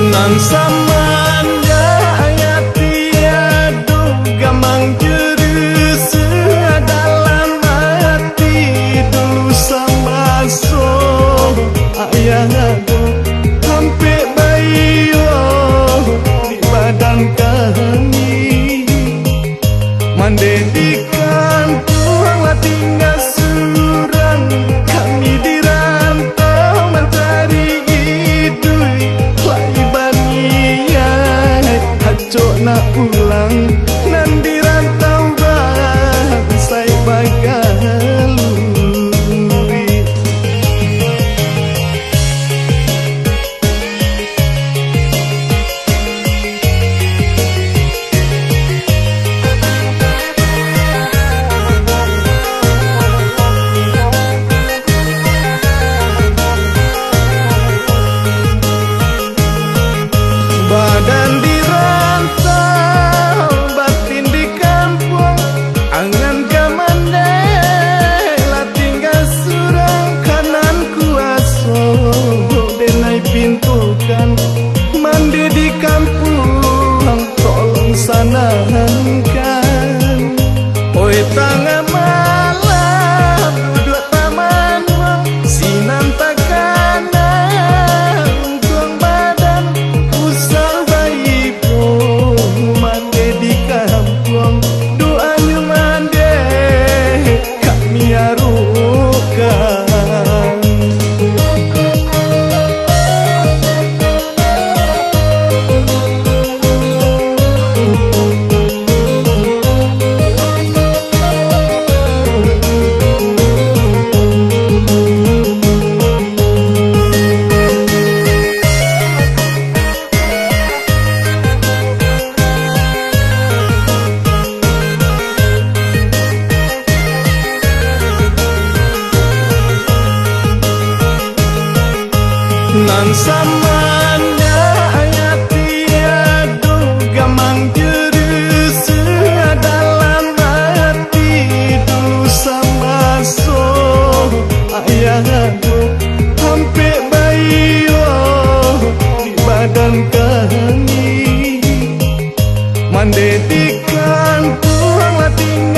Nan samanya ayati aduh gamang jurus dalam hati dulu sama so ayah aduh hampir bayo di badan kami mandedikan Tuhan lah tinggal surang kami dirantau mencari cok nak pulang nan dirantau bangsai bagalui badan pintukan mandi di kampung tolong sanangkan oi tengah malam duduk taman sinan takanan untung badan usah bayi pun mandi di kampung doanya mandi kami arukan nan samanya ayati aduh gamang jurus dalam hati dulu sama so ayah aduh hampir bayo di badan kami mandedikan Tuhan lah tinggal